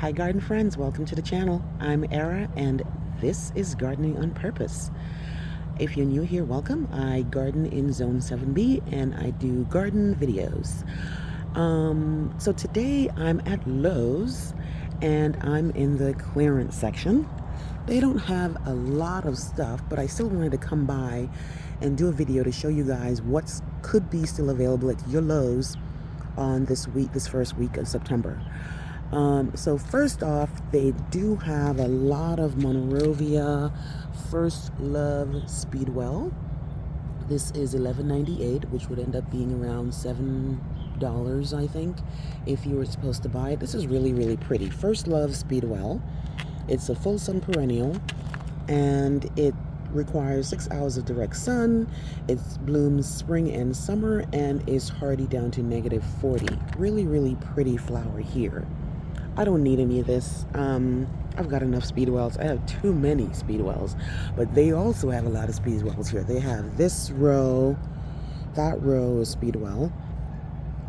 Hi garden friends, welcome to the channel. I'm Era and this is Gardening on Purpose. If you're new here, welcome. I garden in Zone 7B and I do garden videos. So today I'm at Lowe's and I'm in the clearance section. They don't have a lot of stuff, but I still wanted to come by and do a video to show you guys what could be still available at your Lowe's on this first week of September. So first off, they do have a lot of Monrovia First Love Speedwell. This is $11.98, which would end up being around $7, I think, if you were supposed to buy it. This is really, really pretty. First Love Speedwell. It's a full sun perennial, and it requires 6 hours of direct sun. It blooms spring and summer and is hardy down to -40. Really, really pretty flower here. I don't need any of this. I've got enough speedwells. I have too many speedwells, but they also have a lot of speedwells here. They have this row, that row is speedwell,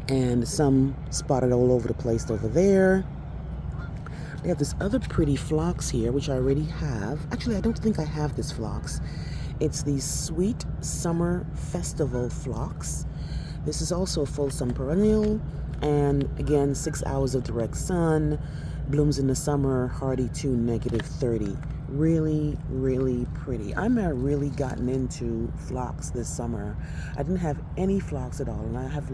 and some spotted all over the place over there. They have this other pretty phlox here, which I already have. Actually, I don't think I have this phlox. It's the Sweet Summer Festival phlox. This is also a full sun perennial, and again, 6 hours of direct sun, blooms in the summer, hardy to -30. Really, really pretty. I'm really gotten into phlox this summer. I didn't have any phlox at all, and I have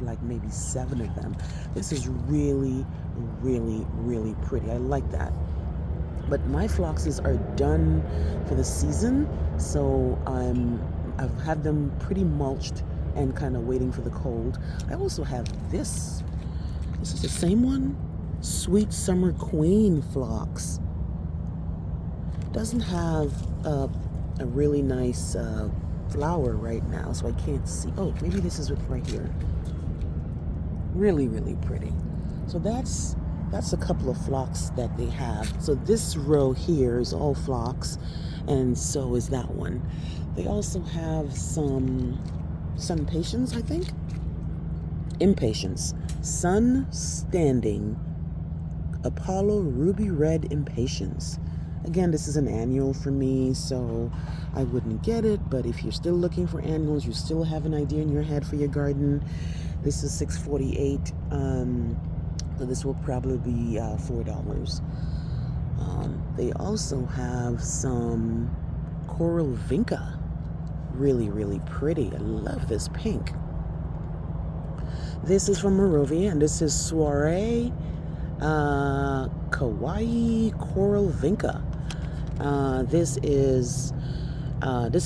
like maybe 7 of them. This is really, really, really pretty. I like that. But my phloxes are done for the season, so I've had them pretty mulched and kind of waiting for the cold. I also have this. This is the same one. Sweet Summer Queen phlox. Doesn't have a really nice flower right now, so I can't see. Oh, maybe this is it right here. Really, really pretty. So that's a couple of phlox that they have. So this row here is all phlox, and so is that one. They also have some sun patience, I think. Impatience. Sun Standing Apollo Ruby Red Impatience. Again, this is an annual for me, so I wouldn't get it, but if you're still looking for annuals, you still have an idea in your head for your garden, this is $6.48. So this will probably be $4. They also have some Coral Vinca. Really, really pretty. I love this pink. This is from Monrovia, and this is Soiree Kawaii Coral Vinca. This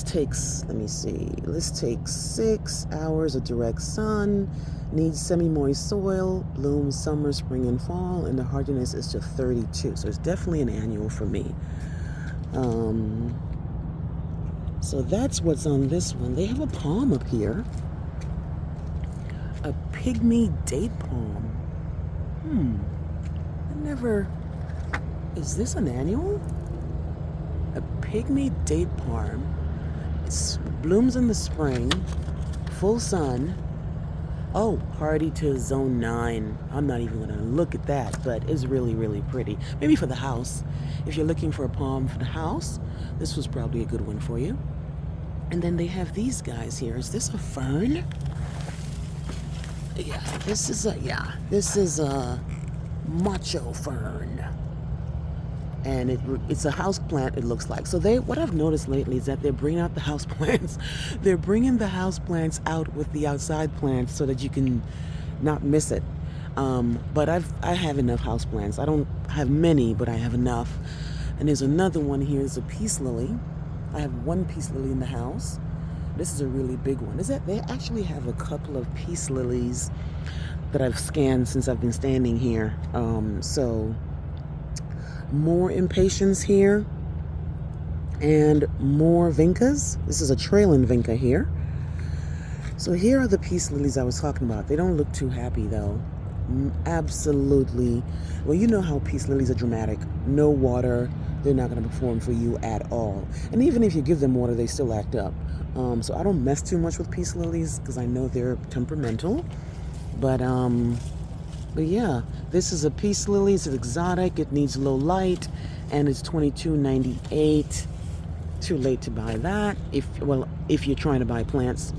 takes, let me see, this takes 6 hours of direct sun, needs semi-moist soil, blooms summer, spring, and fall, and the hardiness is just 32. So it's definitely an annual for me. So that's what's on this one. They have a palm up here. A pygmy date palm. Is this an annual? A pygmy date palm. It blooms in the spring, full sun. Oh, hardy to zone 9. I'm not even gonna look at that, but it's really, really pretty. Maybe for the house. If you're looking for a palm for the house, this was probably a good one for you. And then they have these guys here. Is this a fern? Yeah, this is a macho fern. And it's a house plant, it looks like. So what I've noticed lately is that they're bringing out the house plants. They're bringing the house plants out with the outside plants so that you can not miss it. But I have enough house plants. I don't have many, but I have enough. And there's another one here. It's a peace lily. I have one peace lily in the house. This is a really big one. They actually have a couple of peace lilies that I've scanned since I've been standing here. So more impatience here and more vincas. This is a trailing vinca here. So here are the peace lilies I was talking about. They don't look too happy though. Absolutely. Well, you know how peace lilies are dramatic. No water, they're not going to perform for you at all. And even if you give them water, they still act up. So I don't mess too much with peace lilies because I know they're temperamental. But But yeah, this is a peace lily. It's exotic. It needs low light, and it's $22.98. Too late to buy that. If you're trying to buy plants.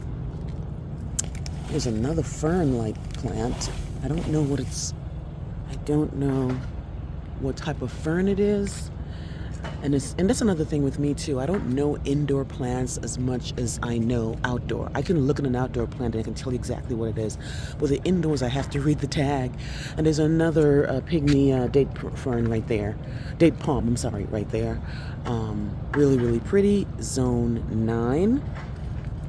There's another fern-like plant. I don't know what type of fern it is. And that's another thing with me too. I don't know indoor plants as much as I know outdoor. I can look at an outdoor plant and I can tell you exactly what it is. But the indoors, I have to read the tag. And there's another pygmy date fern right there. Date palm, I'm sorry, right there. Really, really pretty. Zone 9.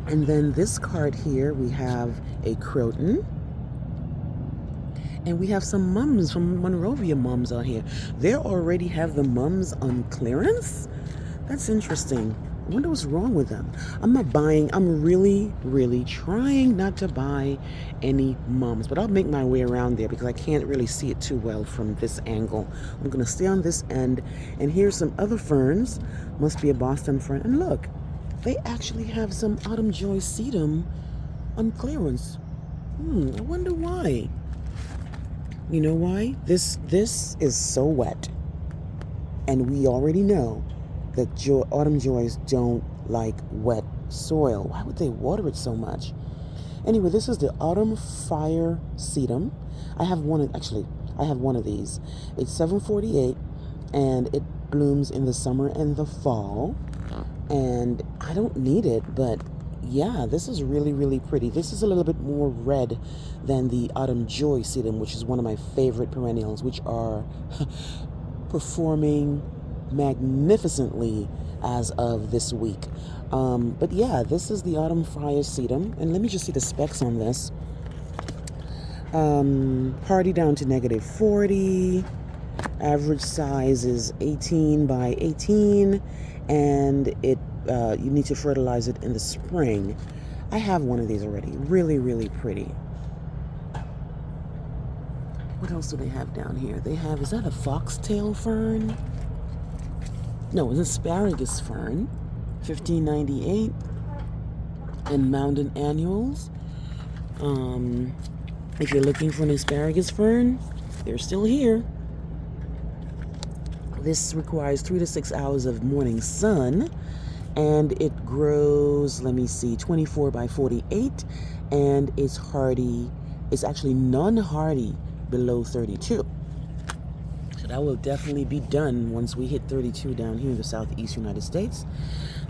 And then this card here, we have a croton. And we have some mums, some Monrovia mums out here. They already have the mums on clearance? That's interesting. I wonder what's wrong with them. I'm not buying, I'm really, really trying not to buy any mums. But I'll make my way around there because I can't really see it too well from this angle. I'm going to stay on this end. And here's some other ferns. Must be a Boston fern. And look, they actually have some autumn joy sedum on clearance. I wonder why. You know why? This is so wet. And we already know that autumn joys don't like wet soil. Why would they water it so much? Anyway, this is the autumn fire sedum. I have one of these. It's $7.48 and it blooms in the summer and the fall. And I don't need it, but yeah, this is really, really pretty. This is a little bit more red than the Autumn Joy sedum, which is one of my favorite perennials, which are performing magnificently as of this week. But yeah, this is the Autumn Fire sedum. And let me just see the specs on this. Hardy down to -40. Average size is 18 by 18. And you need to fertilize it in the spring. I have one of these already. Really, really pretty. What else do they have down here? They have, is that a foxtail fern? No, it's asparagus fern. $15.98. And mountain annuals. If you're looking for an asparagus fern, they're still here. This requires 3 to 6 hours of morning sun. And it grows, let me see, 24 by 48, and it's hardy. It's actually non-hardy below 32. So that will definitely be done once we hit 32 down here in the southeast United States.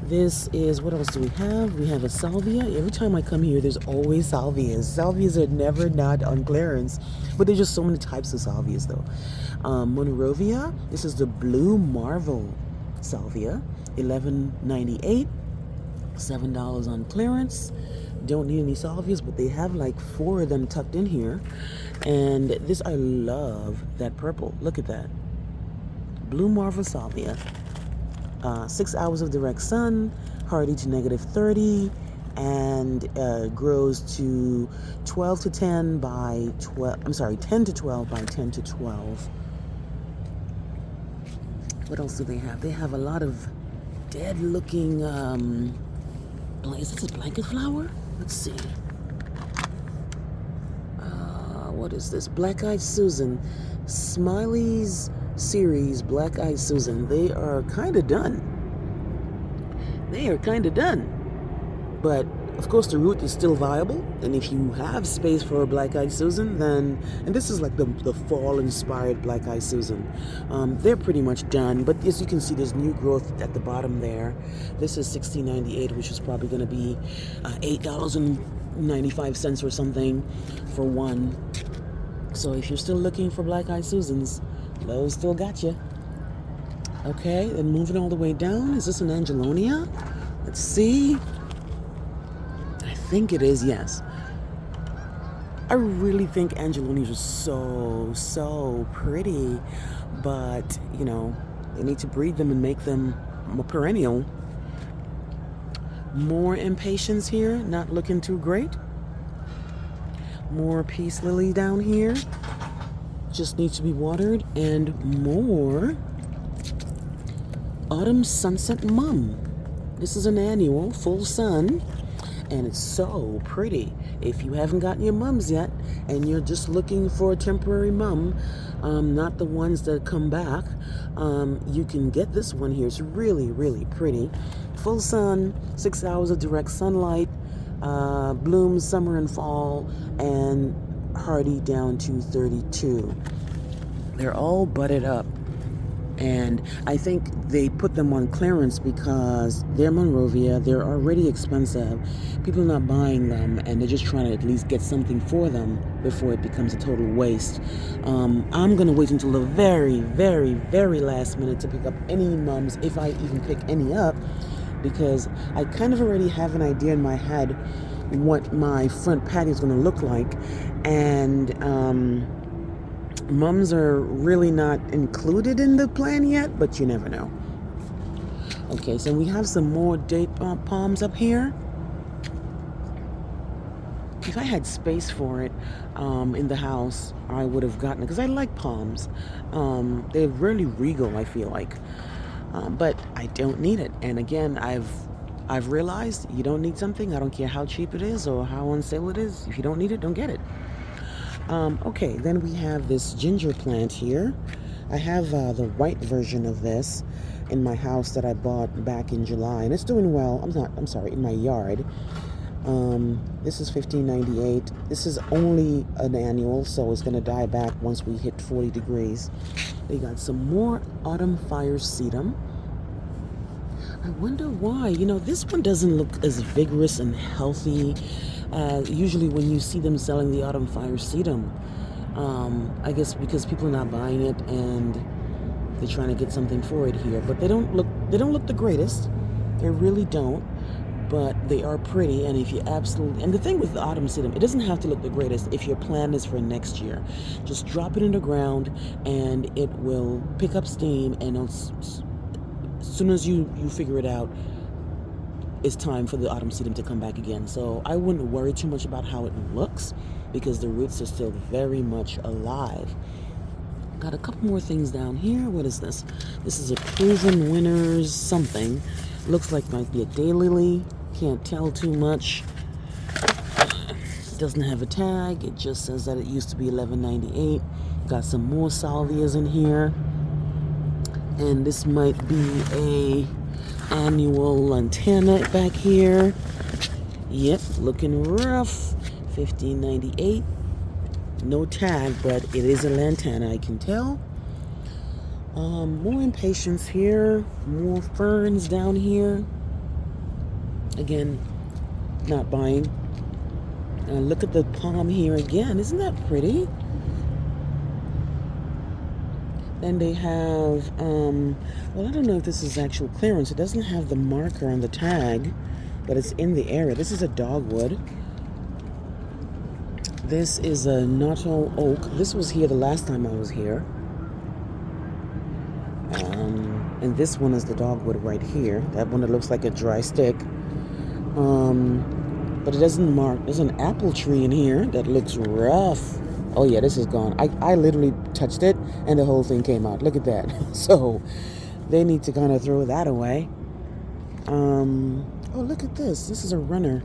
This is, what else do we have? We have a salvia. Every time I come here, there's always salvias. Salvias are never not on clearance, but there's just so many types of salvias though. Monrovia, this is the Blue Marvel salvia. $11.98, $7 on clearance. Don't need any salvias, but they have like 4 of them tucked in here. And this, I love that purple. Look at that. Blue Marvel salvia. 6 hours of direct sun, hardy to -30, and grows to 12 to 10 by 12. I'm sorry, 10 to 12 by 10 to 12. What else do they have? They have a lot of dead-looking, is this a blanket flower? Let's see. What is this? Black-Eyed Susan. Smiley's series, Black-Eyed Susan. They are kind of done. But, of course, the root is still viable. And if you have space for a Black-Eyed Susan, then... And this is like the fall-inspired Black-Eyed Susan. They're pretty much done. But as you can see, there's new growth at the bottom there. This is $16.98, which is probably going to be $8.95 or something for one. So if you're still looking for Black-Eyed Susans, Lowe still got you. Okay, then moving all the way down. Is this an Angelonia? Let's see. I think it is, yes. I really think Angelonias are so pretty, but, you know, they need to breed them and make them more perennial. More impatiens here, not looking too great. More peace lily down here, just needs to be watered, and more autumn sunset mum. This is an annual, full sun, and it's so pretty. if you haven't gotten your mums yet and you're just looking for a temporary mum, not the ones that come back, you can get this one here. It's really, really pretty. Full sun, 6 hours of direct sunlight, blooms summer and fall, and hardy down to 32. They're all budded up. And I think they put them on clearance because they're Monrovia, they're already expensive. People are not buying them, and they're just trying to at least get something for them before it becomes a total waste. I'm going to wait until the very, very, very last minute to pick up any mums, if I even pick any up, because I kind of already have an idea in my head what my front patio is going to look like. And mums are really not included in the plan yet, but you never know. Okay, so we have some more date palms up here. If I had space for it in the house, I would have gotten it, because I like palms. They're really regal, I feel like. But I don't need it. And again, I've realized you don't need something. I don't care how cheap it is or how on sale it is. If you don't need it, don't get it. Okay, then we have this ginger plant here. I have the white version of this in my house that I bought back in July, and it's doing well. I'm sorry, in my yard. This is $15.98. This is only an annual, so it's going to die back once we hit 40 degrees. We got some more autumn fire sedum. I wonder why. You know, this one doesn't look as vigorous and healthy as usually when you see them selling the autumn fire sedum. I guess because people are not buying it and they're trying to get something for it here. But they don't look the greatest. They really don't. But they are pretty, and if you and the thing with the autumn sedum, it doesn't have to look the greatest if your plan is for next year. Just drop it in the ground and it will pick up steam, and as soon as you figure it out, it's time for the autumn sedum to come back again. So I wouldn't worry too much about how it looks, because the roots are still very much alive. Got a couple more things down here. What is this? This is a proven winners something. Looks like might be a daylily. Can't tell too much. It doesn't have a tag. It just says that it used to be $11.98. Got some more salvias in here. And this might be a annual lantana back here. Yep, looking rough. $15.98. No tag, but it is a lantana, I can tell. More impatiens here, more ferns down here. Again, not buying. Look at the palm here again. Isn't that pretty? Then they have, well, I don't know if this is actual clearance. It doesn't have the marker on the tag, but it's in the area. This is a dogwood. This is a Noto oak. This was here the last time I was here. And this one is the dogwood right here. That one that looks like a dry stick. But it doesn't mark. There's an apple tree in here that looks rough. Oh yeah, this is gone. I literally touched it and the whole thing came out. Look at that. So they need to kind of throw that away. Oh, look at this. This is a runner.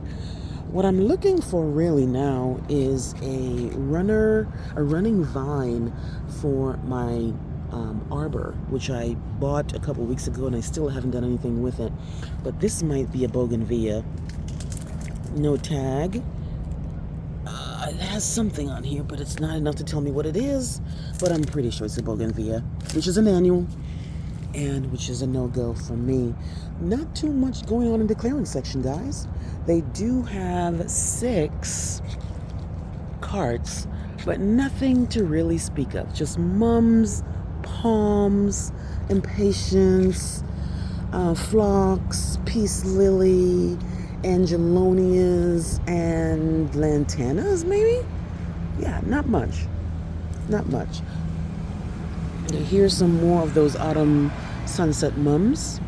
What I'm looking for really now is a running vine for my arbor, which I bought a couple weeks ago and I still haven't done anything with it. But this might be a bougainvillea. No tag. It has something on here, but it's not enough to tell me what it is. But I'm pretty sure it's a bougainvillea, which is an annual, and which is a no-go for me. Not too much going on in the clearance section, guys. They do have 6 carts, but nothing to really speak of. Just mums, palms, impatiens, phlox, peace lily, angelonias, and lantanas, maybe? Yeah, not much. Not much. Here's some more of those autumn sunset mums.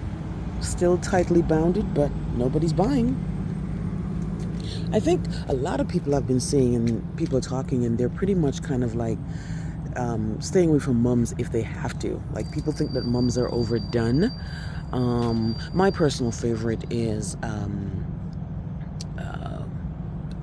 Still tightly bounded, but nobody's buying. I think a lot of people I've been seeing and people are talking, and they're pretty much kind of like staying away from mums if they have to. Like, people think that mums are overdone. My personal favorite is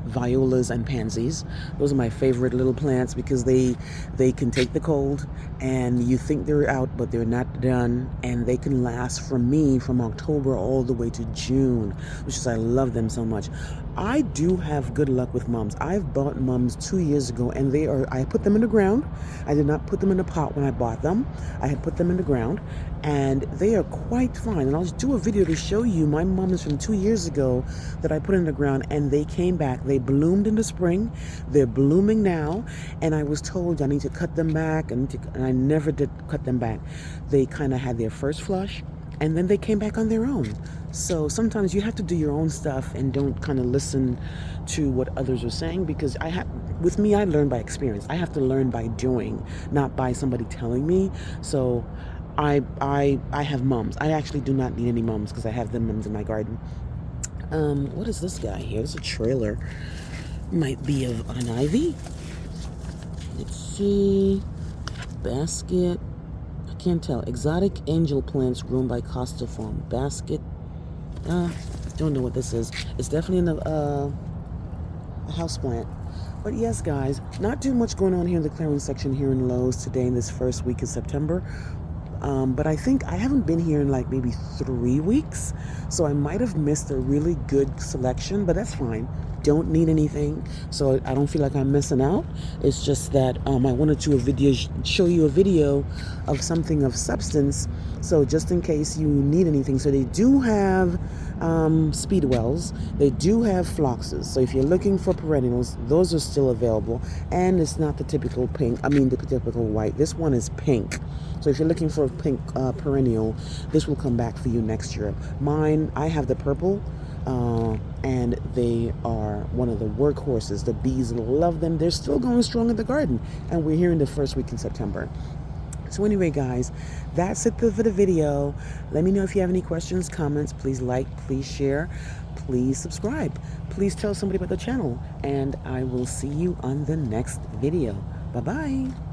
violas and pansies. Those are my favorite little plants because they can take the cold, and you think they're out, but they're not done, and they can last from October all the way to June, which is, I love them so much. I do have good luck with mums. I've bought mums 2 years ago, and I put them in the ground. I did not put them in a pot when I bought them. I had put them in the ground, and they are quite fine. And I'll do a video to show you my mums from 2 years ago that I put in the ground, and they came back. They bloomed in the spring. They're blooming now, and I was told I need to cut them back, and I never did cut them back. They kind of had their first flush, and then they came back on their own. So sometimes you have to do your own stuff and don't kind of listen to what others are saying, because with me, I learn by experience. I have to learn by doing, not by somebody telling me. So I have mums. I actually do not need any mums because I have the mums in my garden. What is this guy here? It's a trailer. Might be of an ivy. Let's see. Basket. I can't tell. Exotic angel plants grown by Costa Farm. Basket. Don't know what this is. It's definitely a house plant. But yes, guys, not too much going on here in the clearance section here in Lowe's today in this first week of September. But I think I haven't been here in like maybe 3 weeks, so I might have missed a really good selection, but that's fine. Don't need anything, so I don't feel like I'm missing out. It's just that I wanted to show you a video of something of substance, so just in case you need anything. So they do have speedwells, they do have phloxes, so if you're looking for perennials, those are still available, and it's not the typical pink, the typical white. This one is pink. So if you're looking for a pink perennial, this will come back for you next year. Mine, I have the purple, and they are one of the workhorses. The bees love them. They're still going strong in the garden, and we're here in the first week in September. So anyway, guys, that's it for the video. Let me know if you have any questions, comments. Please like, please share, please subscribe. Please tell somebody about the channel, and I will see you on the next video. Bye-bye.